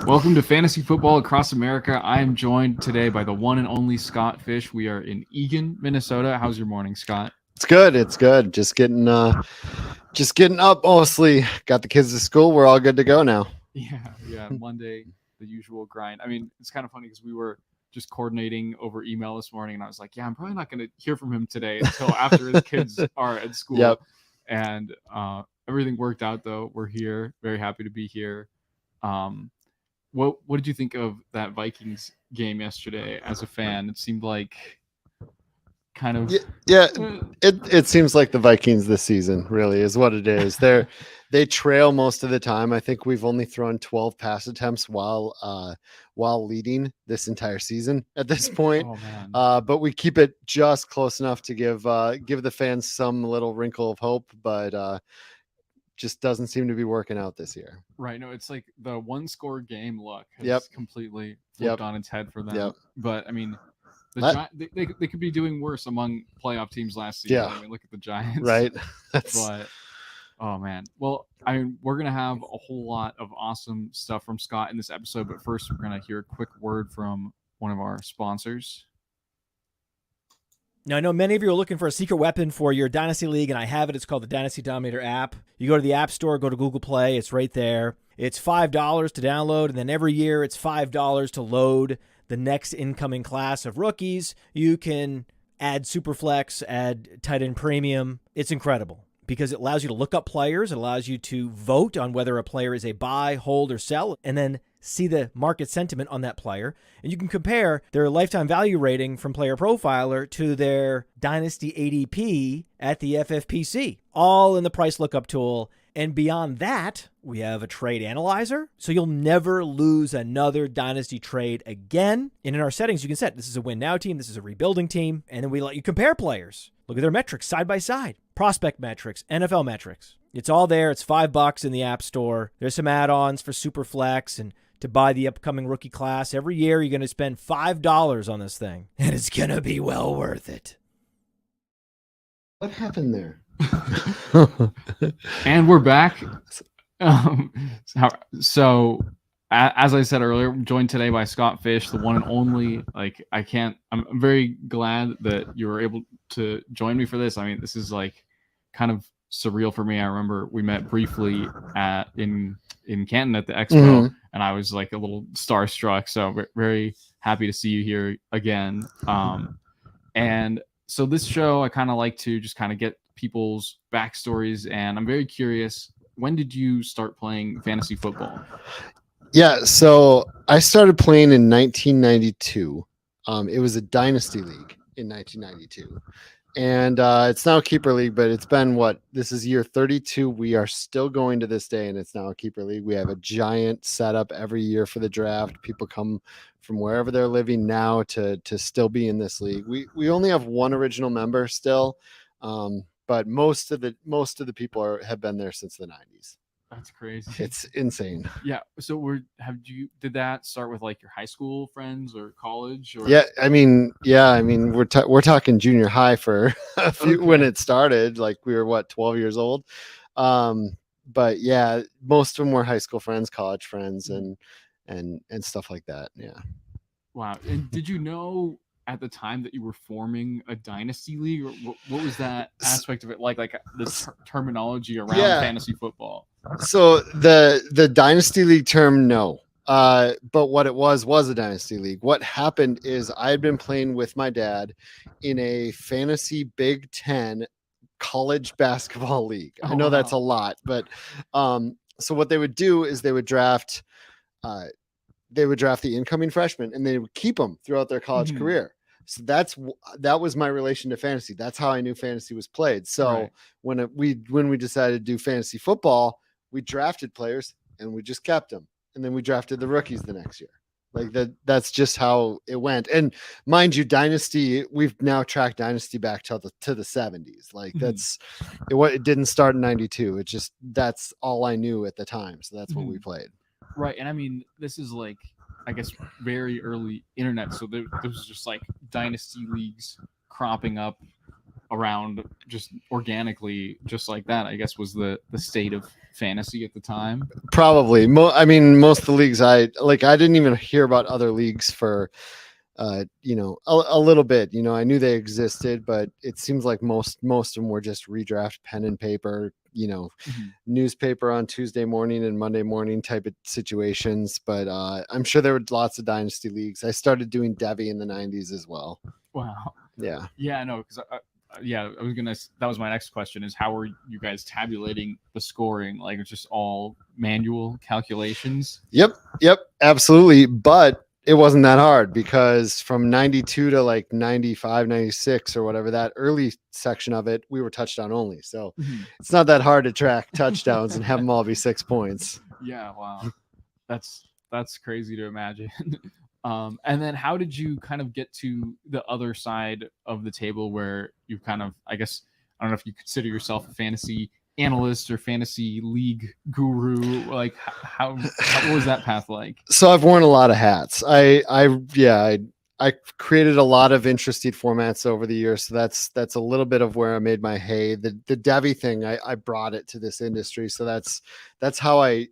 Welcome to Fantasy Football Across America. I am joined today by the one and only Scott Fish. We are in Eagan, Minnesota. How's your morning, Scott? It's good. It's good. Just getting up mostly. Got the kids to school. We're all good to go now. Yeah. Monday, the usual grind. I mean, it's kind of funny because we were just coordinating over email this morning, and I was like, yeah, I'm probably not going to hear from him today until after his kids are at school. Yep. And everything worked out, though. We're here. Very happy to be here. What did you think of that Vikings game yesterday as a fan? It seemed like kind of it seems like the Vikings this season really is what it is. They trail most of the time. I think we've only thrown 12 pass attempts while leading this entire season at this point. Oh, man. But we keep it just close enough to give the fans some little wrinkle of hope, but just doesn't seem to be working out this year. Right. No, it's like the one score game look has completely flipped on its head for them. But I mean, they could be doing worse among playoff teams last season. Yeah. I mean, look at the Giants. Right. But oh man. Well, I mean, we're gonna have a whole lot of awesome stuff from Scott in this episode, but first we're gonna hear a quick word from one of our sponsors. Now, I know many of you are looking for a secret weapon for your Dynasty League, and I have it. It's called the Dynasty Dominator app. You go to the App Store, go to Google Play. It's right there. It's $5 to download, and then every year it's $5 to load the next incoming class of rookies. You can add Superflex, add tight end premium. It's incredible because it allows you to look up players. It allows you to vote on whether a player is a buy, hold, or sell, and then see the market sentiment on that player. And you can compare their lifetime value rating from PlayerProfiler to their Dynasty ADP at the FFPC, all in the price lookup tool. And beyond that, we have a trade analyzer, so you'll never lose another Dynasty trade again. And in our settings, you can set this is a win now team, this is a rebuilding team, and then we let you compare players. Look at their metrics side by side, prospect metrics, NFL metrics. It's all there. It's $5 in the App Store. There's some add-ons for Superflex and to buy the upcoming rookie class. Every year, you're going to spend $5 on this thing, and it's going to be well worth it. What happened there? And we're back. So, as I said earlier, I'm joined today by Scott Fish, the one and only. I'm very glad that you were able to join me for this. I mean, this is like kind of surreal for me. I remember we met briefly in Canton at the expo, and I was like a little starstruck. So very happy to see you here again. And so this show, I kind of like to just kind of get people's backstories, and I'm very curious, when did you start playing fantasy football? Yeah, so I started playing in 1992. It was a Dynasty League in 1992. And it's now a keeper league, but it's been this is year 32. We are still going to this day, and it's now a keeper league. We have a giant setup every year for the draft. People come from wherever they're living now to still be in this league. We only have one original member still, but most of the people have been there since the 90s. That's crazy. It's insane. Yeah. So did that start with like your high school friends or college? Or? Yeah. I mean, we're talking junior high for a few when it started. Like we were 12 years old. But yeah, most of them were high school friends, college friends, and stuff like that. Yeah. Wow. And did you know at the time that you were forming a dynasty league, or what was that aspect of it like the terminology around fantasy football? So the dynasty league term, no. But what it was a dynasty league. What happened is I had been playing with my dad in a fantasy Big Ten college basketball league. I know that's a lot, but so what they would do is they would draft the incoming freshmen, and they would keep them throughout their college career. So that was my relation to fantasy. That's how I knew fantasy was played. So when we decided to do fantasy football, we drafted players and we just kept them, and then we drafted the rookies the next year. Like that's just how it went. And mind you, Dynasty, we've now tracked Dynasty back to the 70s. Like it didn't start in 92. It just, that's all I knew at the time. So that's what we played. Right. And I mean, this is like, I guess, very early internet. So there was just like dynasty leagues cropping up around just organically, just like that, I guess was the state of fantasy at the time. Probably. I mean, most of the leagues I didn't even hear about other leagues for a little bit. I knew they existed, but it seems like most of them were just redraft, pen and paper, newspaper on Tuesday morning and Monday morning type of situations. But I'm sure there were lots of dynasty leagues. I started doing Devi in the 90s as well. Wow. Yeah. Yeah, no, because that was my next question, is how are you guys tabulating the scoring? Like, it's just all manual calculations? Yep, absolutely. But it wasn't that hard, because from 92 to like 95, 96 or whatever, that early section of it, we were touchdown only. So it's not that hard to track touchdowns and have them all be 6 points. Yeah, wow. That's crazy to imagine. And then how did you kind of get to the other side of the table where you kind of, I guess, I don't know if you consider yourself a fantasy analyst or fantasy league guru, like how what was that path like? So I've worn a lot of hats. I created a lot of interesting formats over the years. So that's a little bit of where I made my hay. The Devi thing, I brought it to this industry. So that's how I,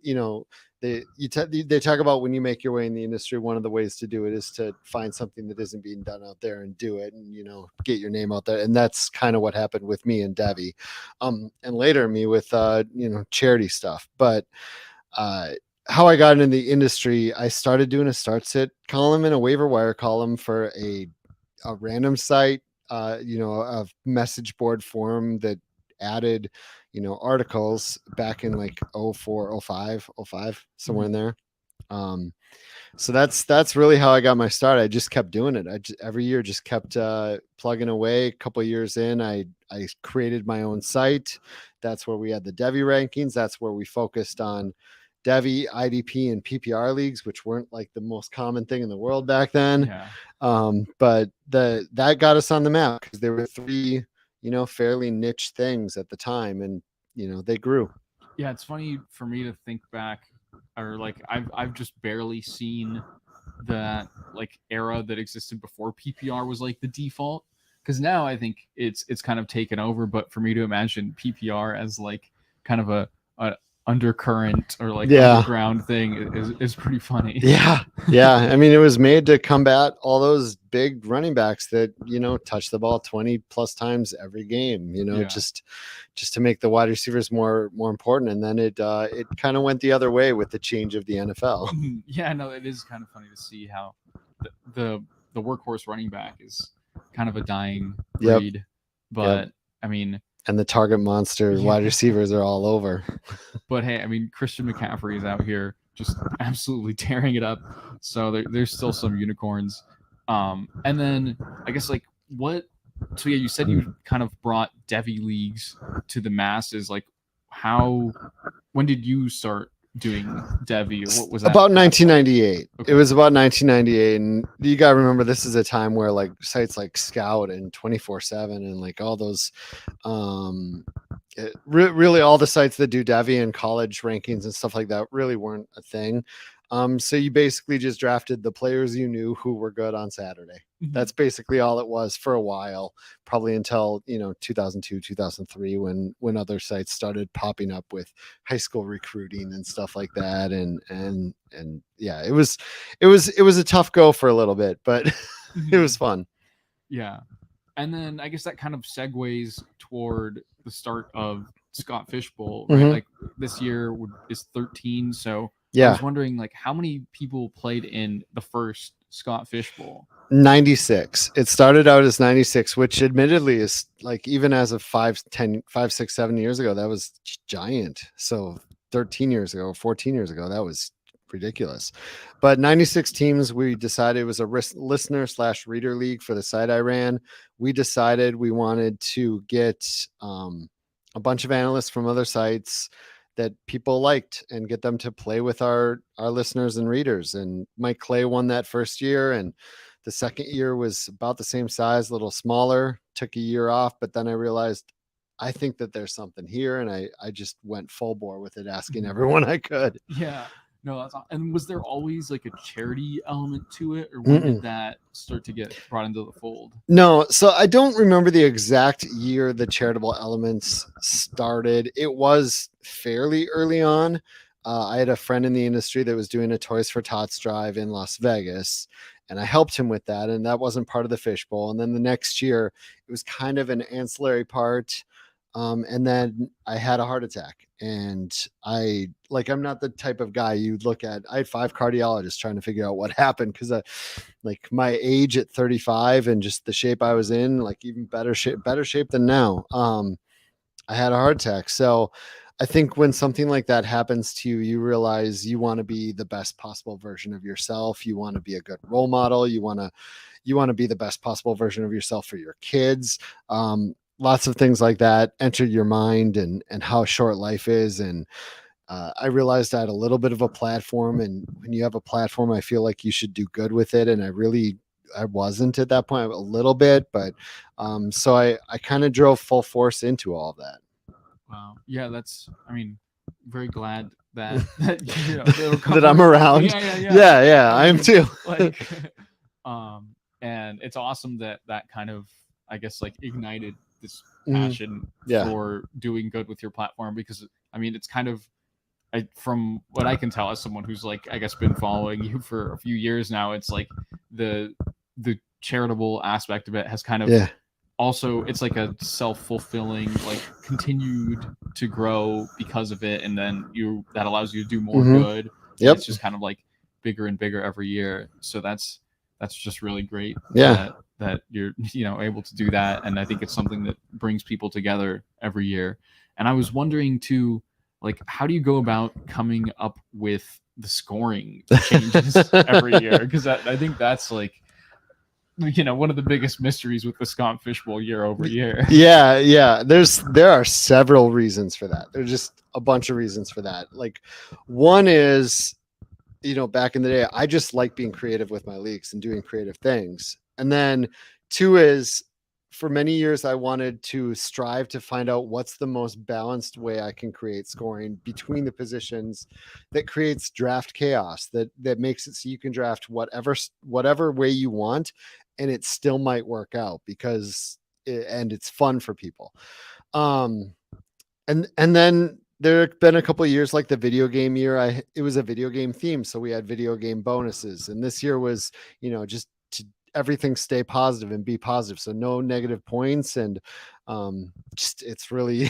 they talk about when you make your way in the industry, one of the ways to do it is to find something that isn't being done out there and do it, and get your name out there. And that's kind of what happened with me and Devi, and later me with charity stuff. But how I got into the industry, I started doing a start sit column and a waiver wire column for a random site, a message board forum that added articles back in like 04, 05, somewhere in there. So that's really how I got my start. I just kept doing it. Every year just kept plugging away. A couple of years in, I created my own site. That's where we had the Devi rankings. That's where we focused on Devi, IDP, and PPR leagues, which weren't like the most common thing in the world back then. Yeah. But that got us on the map, because there were three fairly niche things at the time, and they grew. Yeah, it's funny for me to think back, or like I've just barely seen that like era that existed before PPR was like the default, because now I think it's kind of taken over. But for me to imagine PPR as like kind of a undercurrent or like underground thing is pretty funny. Yeah. I mean, it was made to combat all those big running backs that touch the ball 20 plus times every game. Just to make the wide receivers more important. And then it kind of went the other way with the change of the NFL. Yeah, no, it is kind of funny to see how the workhorse running back is kind of a dying breed. But I mean, and the target monster wide receivers are all over. But hey, I mean, Christian McCaffrey is out here just absolutely tearing it up. So there's still some unicorns. And then I guess like what? So yeah, you said you kind of brought Devi leagues to the masses. Like when did you start doing Devi? What was that? About 1998. Okay. It was about 1998, and you gotta remember this is a time where like sites like Scout and 24/7 and like all those, really all the sites that do Devi and college rankings and stuff like that really weren't a thing. So you basically just drafted the players you knew who were good on Saturday. That's basically all it was for a while, probably until 2002, 2003, when other sites started popping up with high school recruiting and stuff like that. And yeah, it was a tough go for a little bit, but it was fun. Yeah. And then I guess that kind of segues toward the start of Scott Fishbowl, right? Like this year is 13. So I was wondering, like, how many people played in the first Scott Fishbowl? 96. It started out as 96, which admittedly is like, even as of 5, 6, 7 years ago, that was giant. So 13 years ago, 14 years ago, that was ridiculous. But 96 teams, we decided it was a listener/reader league for the site I ran. We decided we wanted to get a bunch of analysts from other sites that people liked and get them to play with our listeners and readers. And Mike Clay won that first year, and the second year was about the same size, a little smaller, took a year off. But then I realized I think that there's something here, and I just went full bore with it, asking everyone I could. Yeah. No, that's not. And was there always like a charity element to it, or when Mm-mm. did that start to get brought into the fold? No, so I don't remember the exact year the charitable elements started. It was fairly early on. I had a friend in the industry that was doing a Toys for Tots drive in Las Vegas, and I helped him with that. And that wasn't part of the fishbowl. And then the next year, it was kind of an ancillary part. And then I had a heart attack, and I'm not the type of guy you'd look at. I had 5 cardiologists trying to figure out what happened, because like my age at 35 and just the shape I was in, like even better shape than now. I had a heart attack. So I think when something like that happens to you, you realize you want to be the best possible version of yourself. You want to be a good role model. You want to be the best possible version of yourself for your kids. Lots of things like that enter your mind, and how short life is. And I realized I had a little bit of a platform, and when you have a platform, I feel like you should do good with it. And I wasn't at that point, a little bit, but so I kind of drove full force into all of that. Wow. Yeah, very glad that that'll come That I'm from- around. Yeah, I am too. Like, and it's awesome that kind of, I guess, like ignited this passion Yeah. for doing good with your platform, because it's kind of, from what I can tell as someone who's like, I guess, been following you for a few years now, it's like the charitable aspect of it has kind of also, it's like a self-fulfilling, like, continued to grow because of it, and then that allows you to do more good. Yep. It's just kind of like bigger and bigger every year. So that's just really great. Yeah. That you're able to do that, and I think it's something that brings people together every year. And I was wondering too, like, how do you go about coming up with the scoring changes every year? Because I think that's like, one of the biggest mysteries with the Scott Fishbowl year over year. Yeah. There are several reasons for that. There's just a bunch of reasons for that. Like, one is, back in the day, I just like being creative with my leagues and doing creative things. And then 2 is, for many years, I wanted to strive to find out what's the most balanced way I can create scoring between the positions that creates draft chaos, that makes it so you can draft whatever way you want, and it still might work out and it's fun for people. And then there have been a couple of years, like the video game year, it was a video game theme, so we had video game bonuses. And this year was, just to everything stay positive and be positive, so no negative points. And it's really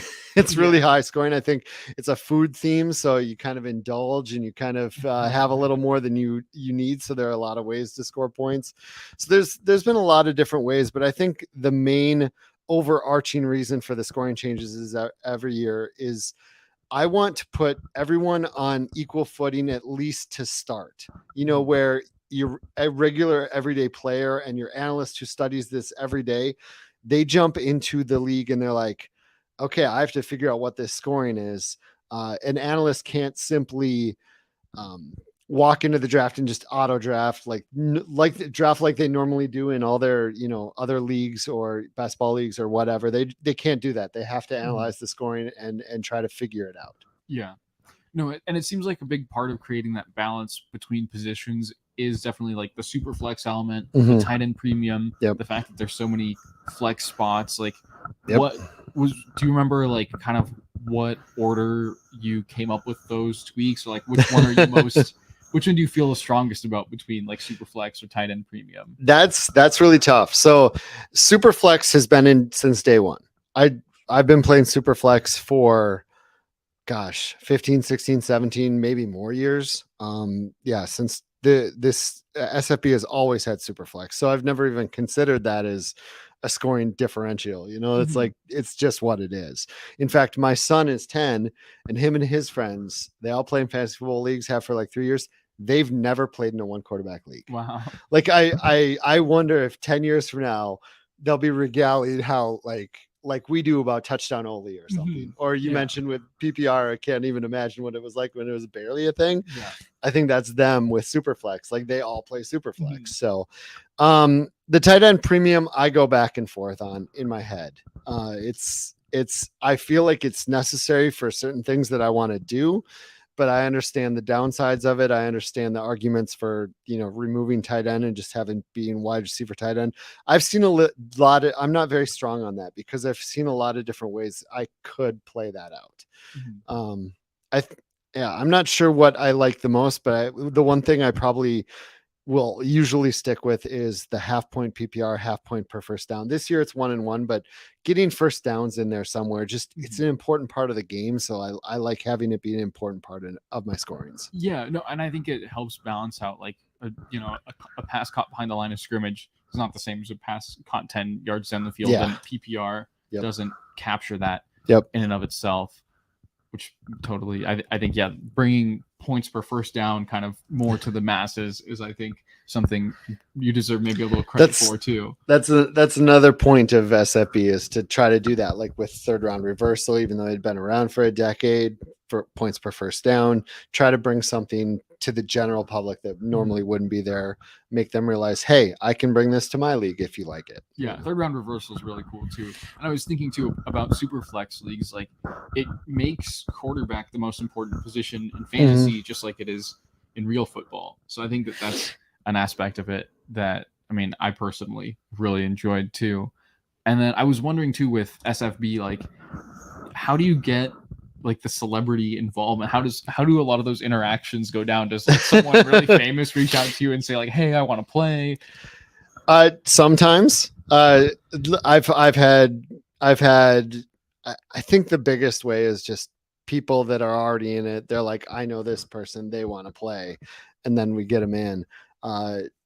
high scoring. I think it's a food theme, so you kind of indulge and you kind of have a little more than you need. So there are a lot of ways to score points. So there's been a lot of different ways, but I think the main overarching reason for the scoring changes is that every year is, I want to put everyone on equal footing, at least to start, where you're a regular everyday player and your analyst who studies this every day, they jump into the league and they're like, okay, I have to figure out what this scoring is. An analyst can't simply walk into the draft and just auto draft like draft like they normally do in all their other leagues or best ball leagues or whatever. They can't do that. They have to analyze the scoring and try to figure it out. Yeah. No, and it seems like a big part of creating that balance between positions is definitely like the super flex element, the tight end premium, the fact that there's so many flex spots. Like, do you remember like kind of what order you came up with those tweaks, or like which one are you which one do you feel the strongest about between like super flex or tight end premium? That's really tough. So super flex has been in since day one. I've been playing super flex for 15, 16, 17, maybe more years. Since this SFB has always had super flex. So I've never even considered that as a scoring differential. It's like, it's just what it is. In fact, my son is 10, and him and his friends, they all play in fantasy football leagues, have for like 3 years. They've never played in a 1 quarterback league. Wow. Like I wonder if 10 years from now, they'll be regalied how like we do about touchdown only or something. Or you mentioned with PPR, I can't even imagine what it was like when it was barely a thing. Yeah. I think that's them with Superflex. Like they all play Superflex. So the tight end premium, I go back and forth on in my head. I feel like it's necessary for certain things that I want to do. but I understand the downsides of it. I understand the arguments for, removing tight end and just having being wide receiver tight end. I've seen a lot of, I'm not very strong on that because I've seen a lot of different ways I could play that out. Mhm. I'm not sure what I like the most, but the one thing I probably will usually stick with is the half point PPR, half point per first down. This year it's 1-1, but getting first downs in there somewhere, it's an important part of the game. So I like having it be an important part of my scorings. Yeah, no, and I think it helps balance out like a pass caught behind the line of scrimmage is not the same as a pass caught 10 yards down the field, Yeah. and PPR Yep. doesn't capture that Yep. in and of itself, which totally, I think, yeah, bringing points per first down kind of more to the masses is, I think, something you deserve maybe a little credit for too. That's another point of SFB is to try to do that, like with third round reversal, even though it'd been around for a decade, for points per first down, try to bring something to the general public that normally wouldn't be there, make them realize, hey, I can bring this to my league if you like it. Yeah, third round reversal is really cool too. And I was thinking too about super flex leagues, like it makes quarterback the most important position in fantasy, just like it is in real football. So I think that's an aspect of it that, I mean, I personally really enjoyed too. And then I was wondering too with SFB, like, how do you get like the celebrity involvement? How do a lot of those interactions go down? Does like someone really famous reach out to you and say like, hey, I want to play? Sometimes I've had I think the biggest way is just people that are already in it. They're like, I know this person, they want to play, and then we get them in.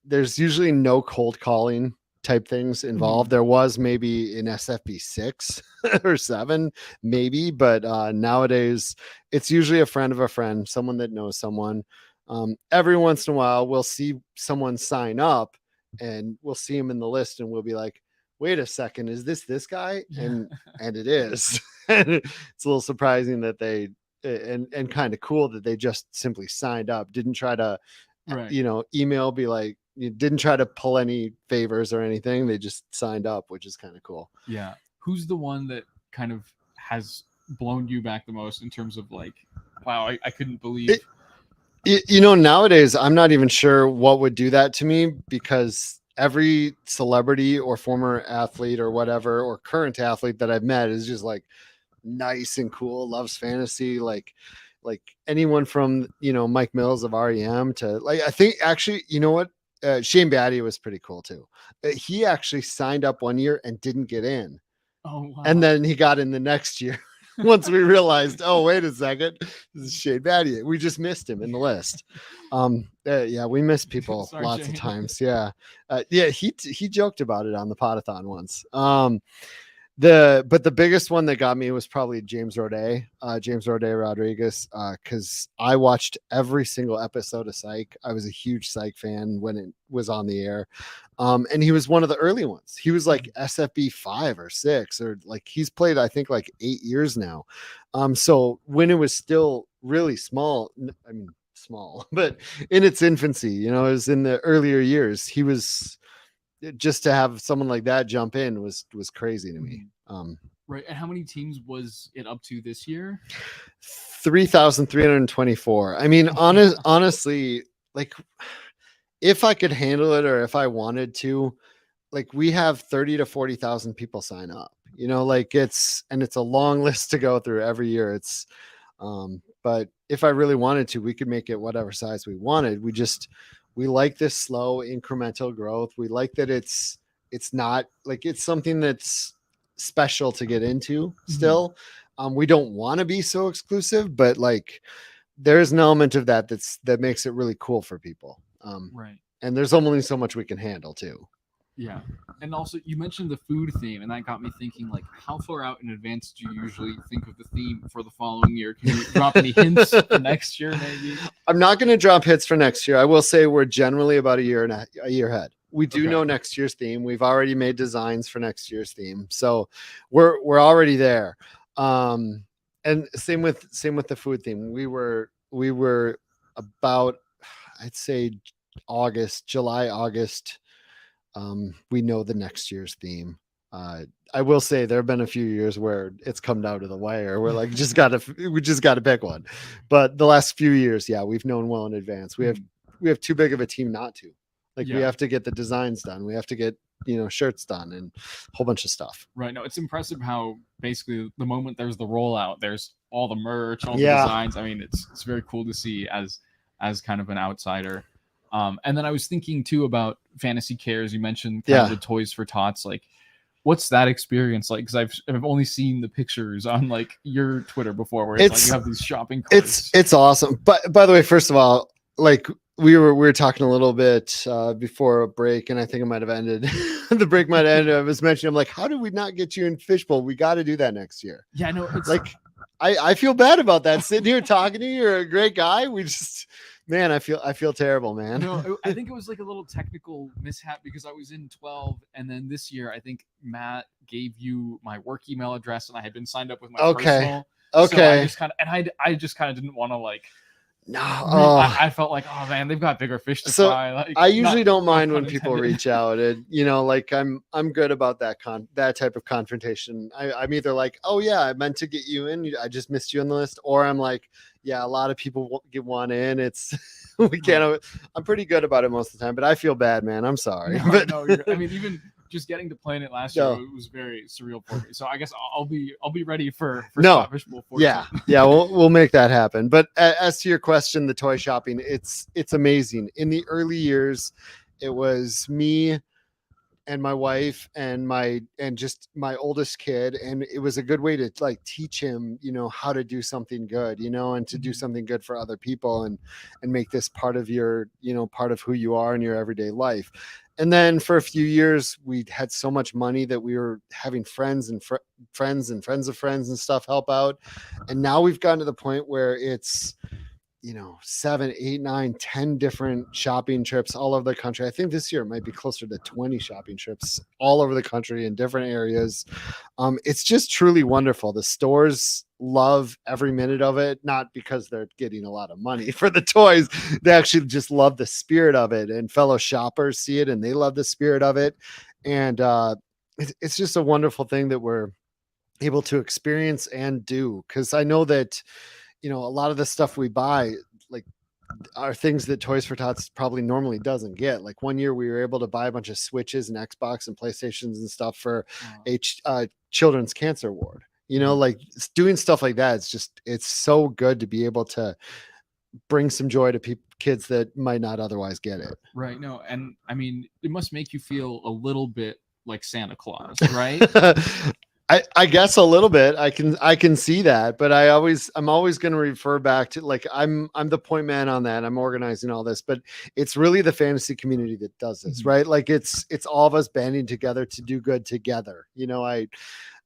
There's usually no cold calling type things involved. There was maybe in SFB 6 or 7, maybe, but nowadays it's usually a friend of a friend, someone that knows someone. Every once in a while, we'll see someone sign up and we'll see him in the list and we'll be like, wait a second, is this guy? And it is. It's a little surprising that they and kind of cool that they just simply signed up, didn't try to email, be like, you didn't try to pull any favors or anything. They just signed up, which is kind of cool. Yeah. Who's the one that kind of has blown you back the most in terms of like, wow, I couldn't believe nowadays I'm not even sure what would do that to me, because every celebrity or former athlete or whatever, or current athlete that I've met is just like nice and cool, loves fantasy, like anyone from Mike Mills of REM to like, I think actually, you know what, Shane Battier was pretty cool too. He actually signed up one year and didn't get in. Oh, wow. And then he got in the next year. Once we realized, oh, wait a second, this is Shane Battier. We just missed him in the list. We miss people lots of times. Yeah. He joked about it on the Podathon once. But the biggest one that got me was probably James Roday Rodriguez, because I watched every single episode of Psych. I was a huge Psych fan when it was on the air. And he was one of the early ones. He was like SFB 5 or 6, or like he's played, I think, like 8 years now. So when it was still really small, but in its infancy, it was in the earlier years, he was, just to have someone like that jump in was crazy to me. Right. And how many teams was it up to this year? 3,324. I mean, honestly, like if I could handle it, or if I wanted to, like we have 30 to 40,000 people sign up, like it's a long list to go through every year. But if I really wanted to, we could make it whatever size we wanted. We like this slow incremental growth. We like that it's not like it's something that's special to get into still. We don't want to be so exclusive, but like there's an element of that makes it really cool for people. Right. And there's only so much we can handle too. Yeah. And also you mentioned the food theme, and that got me thinking, like, how far out in advance do you usually think of the theme for the following year? Can you drop any hints for next year maybe? I'm not going to drop hits for next year. I will say we're generally about a year ahead. We do know next year's theme. We've already made designs for next year's theme. So we're already there. And same with the food theme. We were about, I'd say July, August. We know the next year's theme. I will say there have been a few years where it's come down to the wire. We're like, we just got to pick one. But the last few years, yeah, we've known well in advance. We have too big of a team not to. Like we have to get the designs done. We have to get, shirts done and a whole bunch of stuff. Right. No, it's impressive how basically the moment there's the rollout, there's all the merch, all the designs. I mean, it's very cool to see as kind of an outsider. And then I was thinking too about FantasyCares. You mentioned kind of the Toys for Tots. Like, what's that experience like? Because I've only seen the pictures on like your Twitter before, where it's like you have these shopping carts. It's awesome. But by the way, first of all, like we were talking a little bit before a break, and I think it might have ended. The break might have ended. I was mentioning, I'm like, how did we not get you in Fishbowl? We got to do that next year. Yeah, no, it's like I feel bad about that. Sitting here talking to you, you're a great guy. We just. Man, I feel terrible, man. No, I think it was like a little technical mishap because I was in 12, and then this year I think Matt gave you my work email address, and I had been signed up with my personal. Okay. So I just kind of didn't want to like. No, I felt like, oh man, they've got bigger fish to fry. Like, I usually don't mind when people reach out, and like I'm good about that type of confrontation. I'm either like, oh yeah, I meant to get you in, I just missed you on the list, or I'm like, yeah, a lot of people want in. It's we can't. I'm pretty good about it most of the time, but I feel bad, man. I'm sorry. No, I mean, even just getting to play in it last year, it was very surreal for me. So I guess I'll be ready for Fishbowl 14. Yeah, we'll make that happen. But as to your question, the toy shopping, it's amazing. In the early years, it was me and my wife and just my oldest kid, and it was a good way to like teach him how to do something good, and to do something good for other people, and make this part of your part of who you are in your everyday life. And then for a few years we had so much money that we were having friends and friends of friends and stuff help out, and now we've gotten to the point where it's 7, 8, 9, 10 different shopping trips all over the country. I think this year it might be closer to 20 shopping trips all over the country in different areas. It's just truly wonderful. The stores love every minute of it, not because they're getting a lot of money for the toys. They actually just love the spirit of it, and fellow shoppers see it and they love the spirit of it. And it's just a wonderful thing that we're able to experience and do, because I know that a lot of the stuff we buy, like, are things that Toys for Tots probably normally doesn't get. Like one year we were able to buy a bunch of Switches and Xbox and PlayStations and stuff for a children's cancer ward. Like doing stuff like that. It's so good to be able to bring some joy to kids that might not otherwise get it. Right. No. And I mean, it must make you feel a little bit like Santa Claus, right? I guess a little bit. I can see that, but I'm always going to refer back to, like, I'm the point man on that. I'm organizing all this, but it's really the fantasy community that does this, right? Like it's all of us banding together to do good together.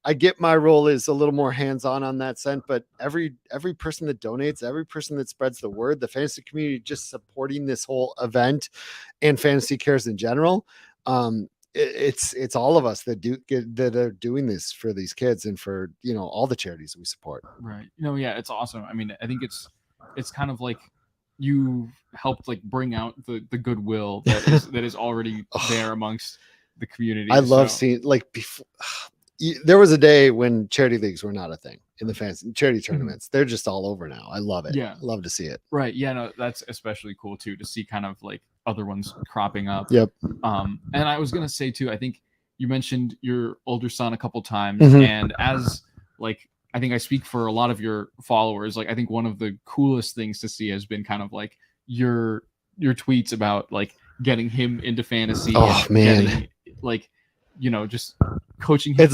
I get my role is a little more hands-on on that sense, but every person that donates, every person that spreads the word, the fantasy community just supporting this whole event and FantasyCares in general. It's all of us that are doing this for these kids and for all the charities we support. Right. Yeah, it's awesome. I mean, I think it's kind of like you helped like bring out the goodwill that is already there amongst the community. I love seeing, like, before there was a day when charity leagues were not a thing in the fantasy charity tournaments. They're just all over now. I love it. Yeah, love to see it. Right. Yeah. No, that's especially cool too, to see kind of like other ones cropping up. Yep. And I was gonna say too, I think you mentioned your older son a couple times, and as like I think I speak for a lot of your followers, like I think one of the coolest things to see has been kind of like your tweets about like getting him into fantasy. Oh man, getting, like just coaching him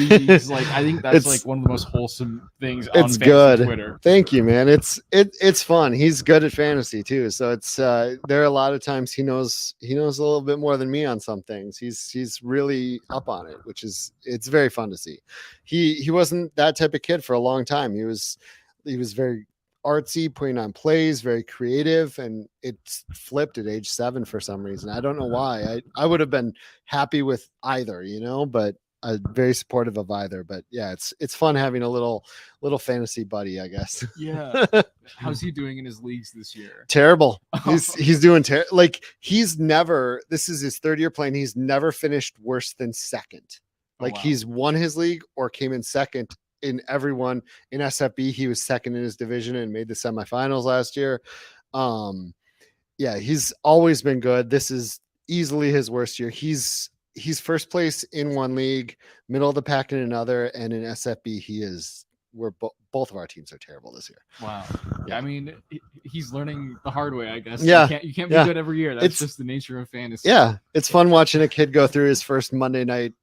leagues. Like I think that's like one of the most wholesome things on fantasy good Twitter. Thank you, man. It's fun. He's good at fantasy too, so it's there are a lot of times he knows a little bit more than me on some things. He's really up on it, which is, it's very fun to see. He wasn't that type of kid for a long time. He was very artsy, putting on plays, very creative, and it's flipped at age 7 for some reason. I don't know why. I would have been happy with either, but very supportive of either. But yeah, it's fun having a little fantasy buddy, I guess. Yeah. How's he doing in his leagues this year? Terrible. He's doing like this is his 3rd year playing. He's never finished worse than 2nd Like wow. he's won his league or came in second in everyone. In SFB, he was second in his division and made the semifinals last year. Yeah, he's always been good. This is easily his worst year. He's first place in one league, middle of the pack in another, and in SFB he is. Both of our teams are terrible this year. Wow. Yeah, I mean, he's learning the hard way, I guess. Yeah. You can't be Yeah. good every year. That's It's- just the nature of fantasy. Yeah, it's fun watching a kid go through his first Monday night,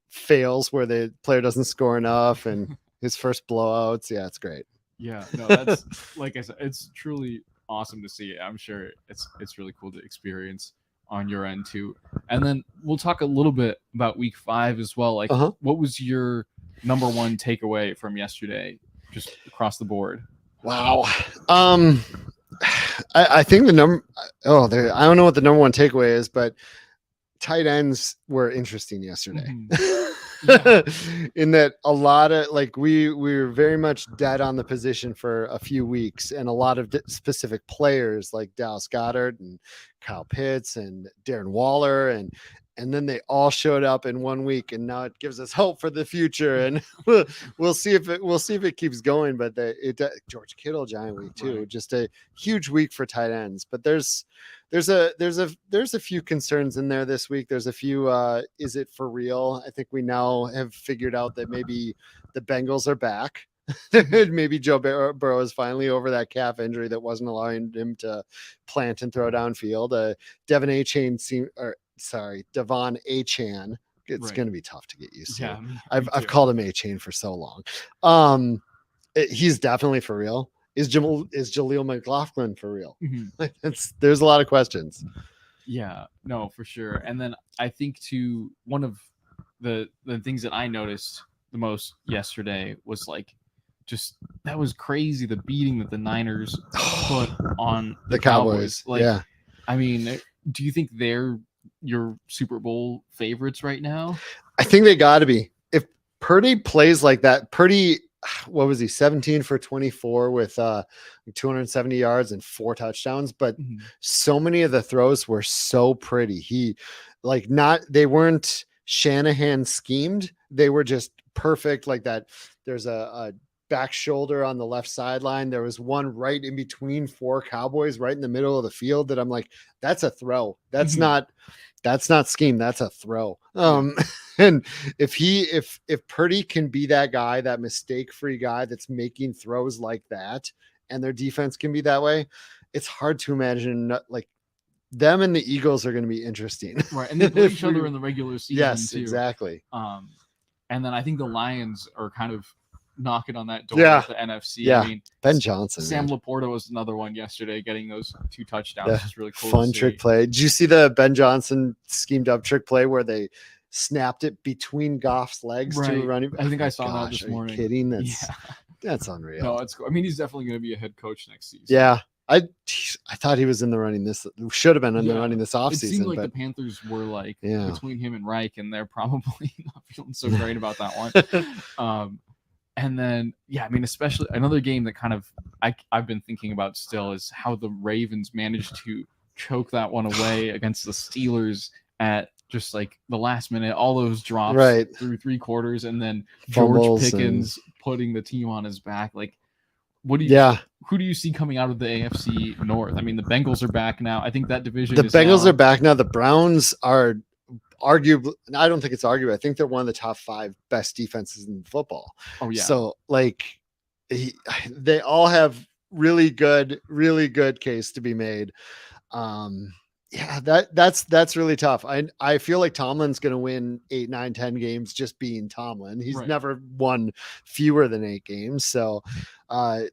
fails where the player doesn't score enough and his first blowouts. Yeah, it's great. Yeah. No, that's like I said, it's truly awesome to see. I'm sure it's really cool to experience on your end too. And then we'll talk a little bit about week 5 as well. Like what was your number one takeaway from yesterday, just across the board? Wow. I think the number. I don't know what the number one takeaway is, but tight ends were interesting yesterday. In that a lot of we were very much dead on the position for a few weeks, and a lot of specific players like Dallas Goedert and Kyle Pitts and Darren Waller and then they all showed up in 1 week, and now it gives us hope for the future. And we'll see if it keeps going. But George Kittle giant week too, Right. just a huge week for tight ends. But there's a few concerns in there this week. There's a few. Is it for real? I think we now have figured out that maybe the Bengals are back. Maybe Joe Burrow is finally over that calf injury that wasn't allowing him to plant and throw downfield. Devon Achane Devon Achane. It's Right. going to be tough to get used to. Yeah. me I've too. called him Achane for so long. He's definitely for real. Is Jaleel McLaughlin for real? Mhm. There's a lot of questions. Yeah, no, for sure. And then I think too, one of the things that I noticed the most yesterday was just that was crazy, the beating that the Niners put on The Cowboys. Yeah. I mean, do you think they're your Super Bowl favorites right now? I think they got to be. If Purdy plays like that, what was he, 17 for 24 with 270 yards and 4 touchdowns, but so many of the throws were so pretty. They weren't Shanahan schemed. They were just perfect like that. There's a back shoulder on the left sideline. There was one right in between 4 Cowboys right in the middle of the field that I'm like, that's a throw. That's not scheme. That's a throw. And if Purdy can be that guy, that mistake-free guy that's making throws like that, and their defense can be that way, it's hard to imagine them and the Eagles are going to be interesting. Right. And they play each other in the regular season. Yes, too. exactly. And then I think the Lions are kind of knocking on that door Yeah. of the NFC. Yeah. I mean, Ben Johnson. Sam man. Laporta was another one yesterday, getting those 2 touchdowns. Yeah. Just really cool. Fun to trick see. play. Did you see the Ben Johnson schemed up trick play where they snapped it between Goff's legs Right. to running? I think I my saw that this are you morning. kidding? Yeah. That's unreal. No, it's cool. I mean, he's definitely going to be a head coach next season. Yeah. I thought he was in the running should have been in the Yeah. running this It offseason. seemed like but the Panthers were Yeah. between him and Reich, and they're probably not feeling so great about that one. And then, I mean, especially another game that kind of I've been thinking about still is how the Ravens managed to choke that one away against the Steelers at just the last minute, all those drops Right. through 3 quarters, and then Fumbles George Pickens putting the team on his back. What do you? Who do you see coming out of the AFC North? I mean, the Bengals are back now. I think that division. The Bengals are back now. The Browns are arguably, I don't think it's arguable. I think they're one of the top 5 best defenses in football. Oh yeah. So they all have really good case to be made. That's really tough. I feel like Tomlin's going to win 8, 9, 10 games just being Tomlin. He's Right. never won fewer than 8 games. So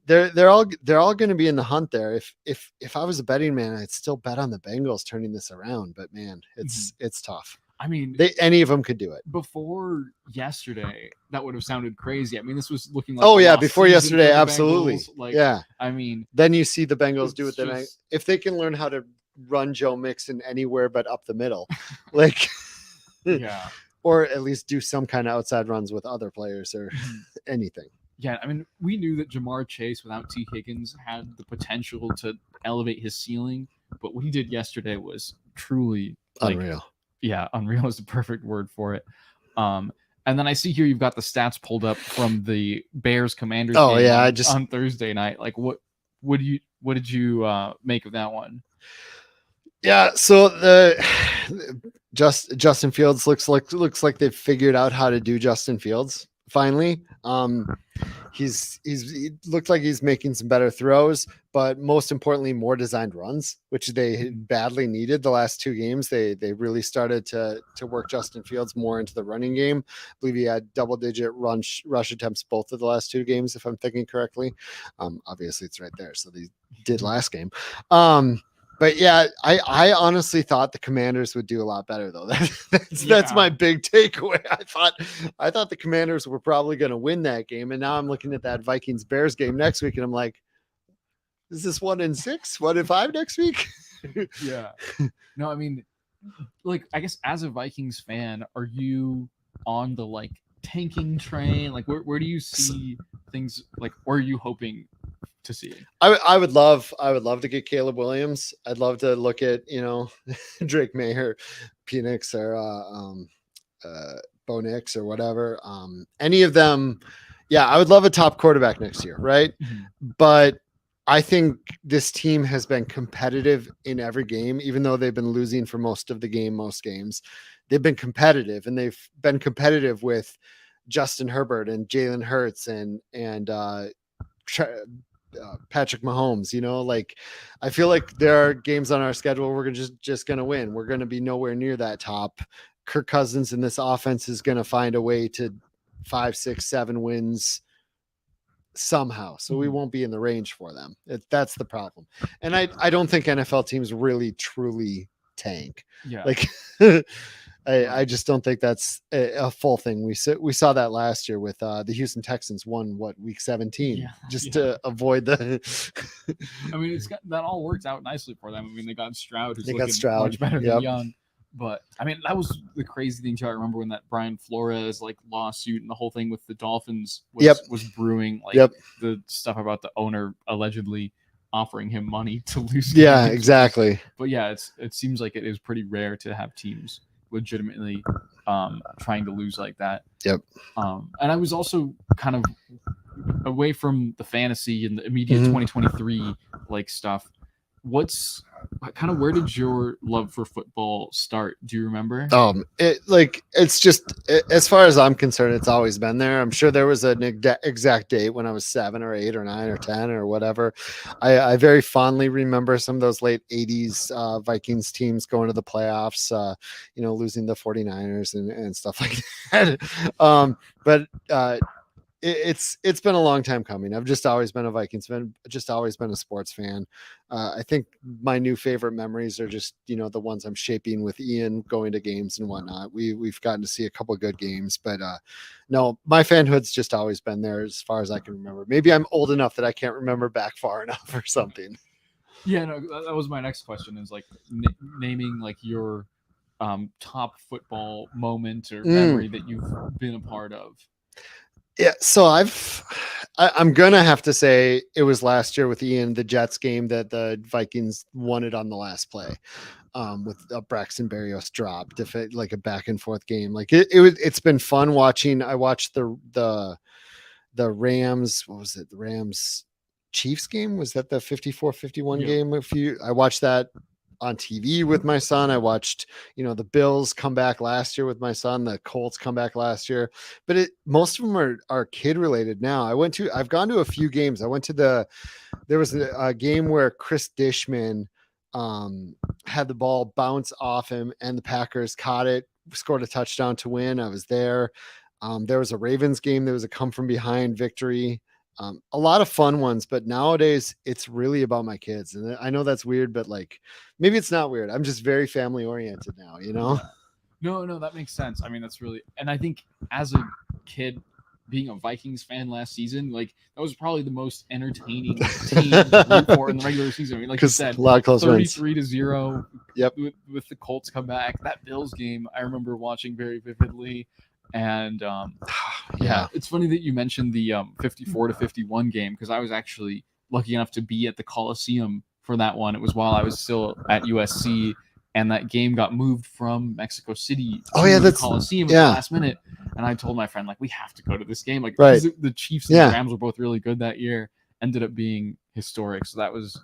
they're all going to be in the hunt there. If I was a betting man, I'd still bet on the Bengals turning this around, but man, it's tough. I mean, Any of them could do it. before yesterday, that would have sounded crazy. I mean, this was looking like Before season yesterday, for the absolutely. Bengals. I mean, Then you see the Bengals do it. it's Then just- if they can learn how to run Joe Mixon anywhere but up the middle, yeah. or at least do some kind of outside runs with other players or anything. Yeah, I mean, we knew that Jamar Chase without T. Higgins had the potential to elevate his ceiling, but what he did yesterday was truly Unreal. Yeah, unreal is the perfect word for it. And then I see here you've got the stats pulled up from the Bears Commanders Oh, game yeah, on Thursday night. Like what did you make of that one? Yeah, so Justin Fields looks like they've figured out how to do Justin Fields finally. He looked like he's making some better throws, but most importantly, more designed runs, which they badly needed the last 2 games. They really started to work Justin Fields more into the running game. I believe he had double-digit rush attempts both of the last 2 games, if I'm thinking correctly. Obviously, it's right there, so they did last game. But yeah, I honestly thought the Commanders would do a lot better though. That's my big takeaway. I thought the Commanders were probably going to win that game, and now I'm looking at that Vikings Bears game next week, and I'm like, is this 1-6, 1-5 next week? Yeah. No, I mean, like, I guess as a Vikings fan, are you on the like tanking train? Like, where do you see things? Like, or are you hoping to see? I would love to get Caleb Williams. I'd love to look at, Drake May or Penix or Bo Nix or whatever. Any of them. Yeah, I would love a top quarterback next year, right? Mm-hmm. But I think this team has been competitive in every game, even though they've been losing for most games. They've been competitive, and they've been competitive with Justin Herbert and Jalen Hurts and Patrick Mahomes. Like, I feel like there are games on our schedule we're just going to win. We're going to be nowhere near that top. Kirk Cousins in this offense is going to find a way to 5, 6, 7 wins somehow. So we won't be in the range for them. That's the problem. And I don't think NFL teams really truly tank. Yeah. Like, I just don't think that's a full thing. We saw that last year with the Houston Texans won week 17 to avoid the. I mean, that all worked out nicely for them. I mean, they got Stroud, who's Stroud much better than Young. But I mean, that was the crazy thing too. I remember when that Brian Flores lawsuit and the whole thing with the Dolphins was brewing. The stuff about the owner allegedly offering him money to lose. Yeah, exactly. But yeah, it seems like it is pretty rare to have teams legitimately trying to lose like that. Yep. And I was also kind of away from the fantasy and the immediate 2023 stuff. Where did your love for football start? Do you remember? It's just, as far as I'm concerned, it's always been there. I'm sure there was an exact date when I was 7 or 8 or 9 or 10 or whatever. I very fondly remember some of those late 80s Vikings teams going to the playoffs, losing the 49ers and stuff like that. But it's been a long time coming. I've just always been a Vikings fan, just always been a sports fan. I think my new favorite memories are just, the ones I'm shaping with Ian going to games and whatnot. We've gotten to see a couple of good games, but no, my fanhood's just always been there as far as I can remember. Maybe I'm old enough that I can't remember back far enough or something. Yeah, no, that was my next question is naming your top football moment or memory that you've been a part of. Yeah, so I'm gonna have to say it was last year with Ian, the Jets game that the Vikings won it on the last play, with Braxton Berrios dropped, like a back and forth game. Like it's been fun watching. I watched the Rams. What was it? The Rams Chiefs game? Was that the 54-51 game? I watched that on TV with my son. I watched, the Bills come back last year with my son, the Colts come back last year, but most of them are kid related now. I've gone to a few games. I went to there was a game where Chris Dishman had the ball bounce off him and the Packers caught it, scored a touchdown to win. I was there. There was a Ravens game. There was a come from behind victory. A lot of fun ones, but nowadays it's really about my kids. And I know that's weird, but maybe it's not weird. I'm just very family oriented now, No, that makes sense. I mean, that's really, and I think as a kid being a Vikings fan last season, that was probably the most entertaining team to root for in the regular season. I mean, like you said, a lot of close 33-0. Yep. With the Colts come back, that Bills game, I remember watching very vividly. And it's funny that you mentioned the 54-51 game, because I was actually lucky enough to be at the Coliseum for that one. It was while I was still at USC, and that game got moved from Mexico City to the Coliseum at the last minute. And I told my friend, like, we have to go to this game. Like, Right. the Chiefs and the Rams were both really good that year. Ended up being historic. So that was,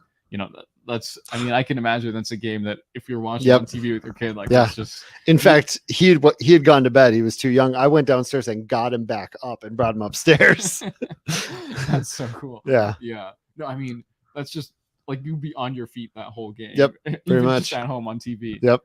that's, I mean, I can imagine that's a game that if you're watching on TV with your kid, like, that's just. In fact, he had gone to bed. He was too young. I went downstairs and got him back up and brought him upstairs. That's so cool. Yeah. Yeah. No, I mean, that's just like you'd be on your feet that whole game. Yep. Even Pretty much just at home on TV. Yep.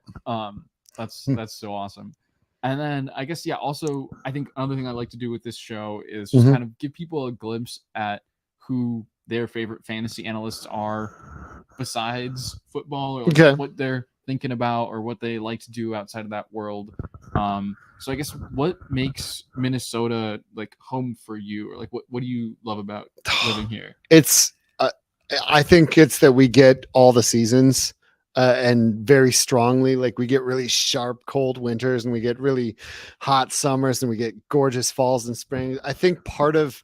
That's so awesome. And then I guess, also, I think another thing I like to do with this show is just kind of give people a glimpse at who their favorite fantasy analysts are besides football, or like what they're thinking about or what they like to do outside of that world. So I guess what makes Minnesota like home for you, or like what do you love about living here? It's I think it's that we get all the seasons and very strongly. Like we get really sharp cold winters and we get really hot summers and we get gorgeous falls and springs. I think part of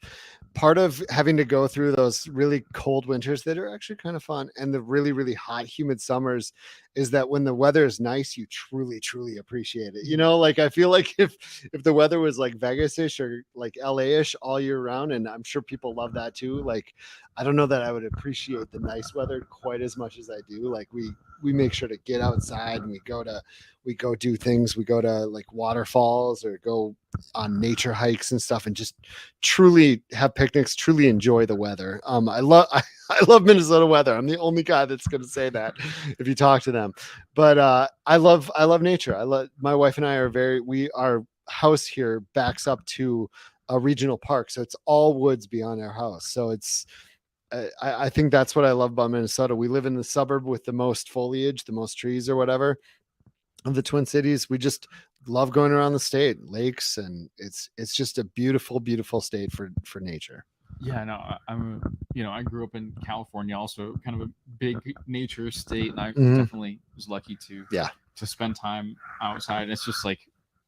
having to go through those really cold winters that are actually kind of fun and the really, really hot, humid summers is that when the weather is nice, you truly, truly appreciate it. Like I feel like if the weather was like Vegas-ish or like LA-ish all year round, and I'm sure people love that too. Like, I don't know that I would appreciate the nice weather quite as much as I do. Like we make sure to get outside and we go do things. We go to like waterfalls or go on nature hikes and stuff and just truly have picnics, truly enjoy the weather. I love Minnesota weather. I'm the only guy that's going to say that if you talk to them, but I love nature. My wife and I our house here backs up to a regional park. So it's all woods beyond our house. So it's, I think that's what I love about Minnesota. We live in the suburb with the most foliage, the most trees or whatever of the Twin Cities. We just love going around the state, lakes, and it's just a beautiful, beautiful state for nature. Yeah, no, I grew up in California, also kind of a big nature state, and I definitely was lucky to spend time outside. And it's just like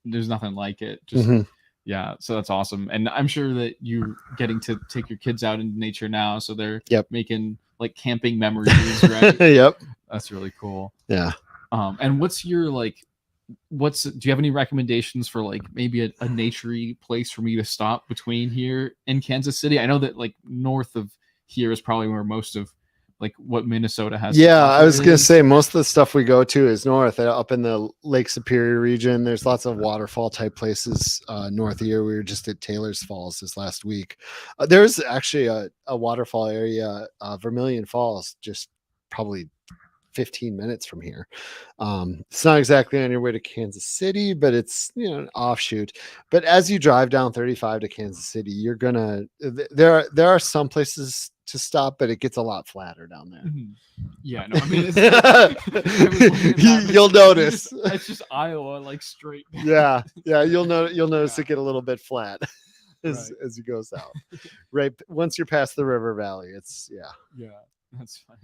there's nothing like it. Just yeah, so that's awesome. And I'm sure that you're getting to take your kids out into nature now, so they're making like camping memories, right? Yep. That's really cool. Yeah. And do you have any recommendations for like maybe a naturey place for me to stop between here and Kansas City? I know that like north of here is probably where most of like what Minnesota has. Yeah, I was going to say most of the stuff we go to is north, up in the Lake Superior region. There's lots of waterfall type places north of here. We were just at Taylor's Falls this last week. There's actually a waterfall area, Vermilion Falls, just probably 15 minutes from here. It's not exactly on your way to Kansas City, but it's an offshoot. But as you drive down 35 to Kansas City, you're gonna there are some places to stop, but it gets a lot flatter down there. Yeah, no, I mean you'll notice it's just Iowa, like straight. Yeah, you'll notice it get a little bit flat as you go south. Right, once you're past the river valley, it's that's fine.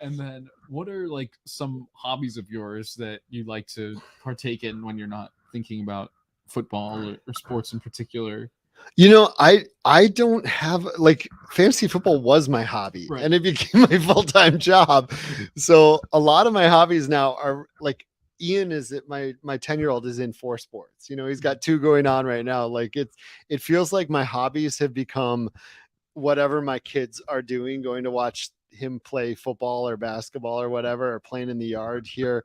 And then what are like some hobbies of yours that you like to partake in when you're not thinking about football or sports in particular? I don't have like fantasy football was my hobby and it became my full-time job. So a lot of my hobbies now are like Ian is it my 10-year-old is in 4 sports. He's got 2 going on right now. Like it feels like my hobbies have become whatever my kids are doing, going to watch him play football or basketball or whatever, or playing in the yard here.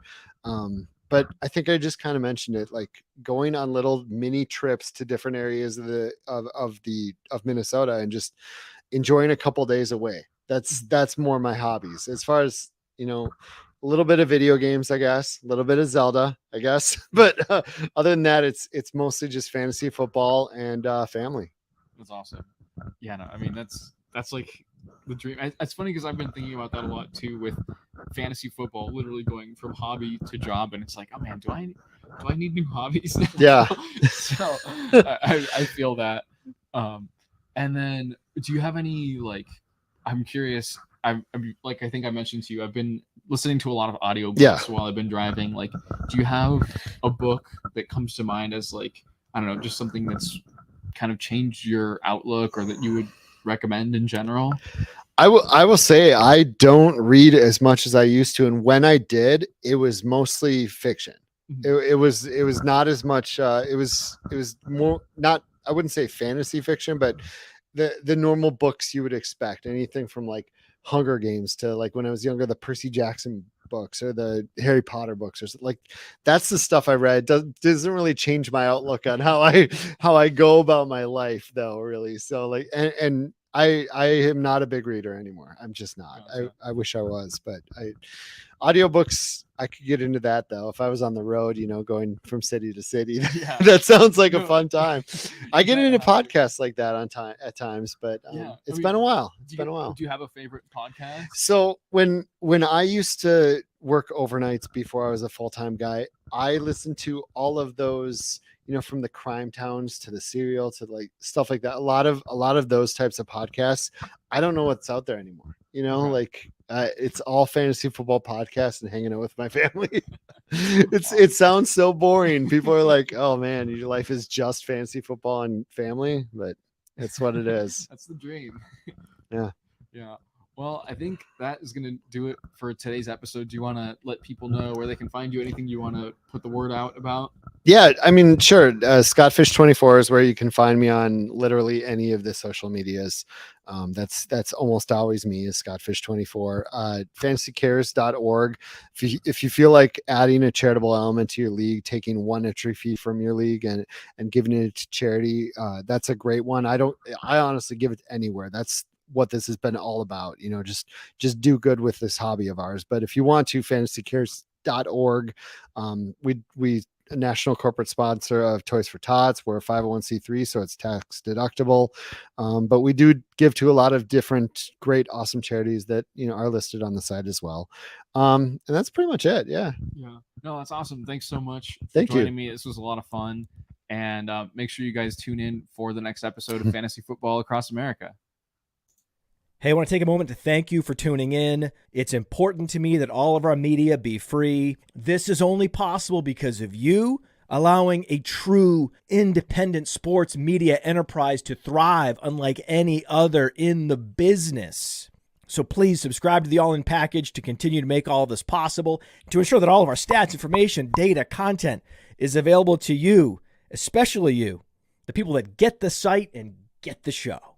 But I think I just kind of mentioned it, like going on little mini trips to different areas of Minnesota and just enjoying a couple days away. That's more my hobbies. As far as, a little bit of video games, I guess, a little bit of Zelda, I guess. But other than that, it's mostly just fantasy football and family. That's awesome. Yeah, no, I mean, that's like the dream. It's funny because I've been thinking about that a lot too with fantasy football, literally going from hobby to job, and it's like, oh man, do I need new hobbies now? Yeah. So I feel that. And then do you have any like? I'm curious. I'm like I think I mentioned to you. I've been listening to a lot of audiobooks while I've been driving. Like, do you have a book that comes to mind as like, I don't know, just something that's kind of changed your outlook or that you would recommend in general? I will say I don't read as much as I used to, and when I did, it was mostly fiction. It was not as much. It was more not. I wouldn't say fantasy fiction, but the normal books you would expect. Anything from like Hunger Games to like when I was younger, the Percy Jackson books or the Harry Potter books or like that's the stuff I read. Doesn't really change my outlook on how I go about my life though, really. So like and I am not a big reader anymore. I'm just not. I wish I was, but audiobooks, I could get into that though. If I was on the road, going from city to city, that sounds like a fun time. I get into podcasts like that at times, but it's been a while. Been a while. Do you have a favorite podcast? So when I used to work overnights before I was a full-time guy, I listened to all of those, from the crime towns to the serial to like stuff like that. A lot of those types of podcasts. I don't know what's out there anymore. It's all fantasy football podcasts and hanging out with my family. It sounds so boring. People are like, "Oh man, your life is just fantasy football and family," but it's what it is. That's the dream. Yeah. Well, I think that is going to do it for today's episode. Do you want to let people know where they can find you? Anything you want to put the word out about? Yeah, I mean, sure. Scottfish24 is where you can find me on literally any of the social medias. That's almost always me, is Scottfish24. FantasyCares.org. If you feel like adding a charitable element to your league, taking one entry fee from your league and giving it to charity, that's a great one. I honestly give it anywhere. That's what this has been all about. Just do good with this hobby of ours. But if you want to, FantasyCares.org. We a national corporate sponsor of Toys for Tots. We're a 501c3, so it's tax deductible. But we do give to a lot of different great, awesome charities that are listed on the site as well. And that's pretty much it. Yeah. No, that's awesome. Thanks so much for Thank joining you. me. This was a lot of fun. And make sure you guys tune in for the next episode of Fantasy Football Across America. Hey, I want to take a moment to thank you for tuning in. It's important to me that all of our media be free. This is only possible because of you allowing a true independent sports media enterprise to thrive unlike any other in the business. So please subscribe to the All In Package to continue to make all of this possible, to ensure that all of our stats, information, data, content is available to you, especially you, the people that get the site and get the show.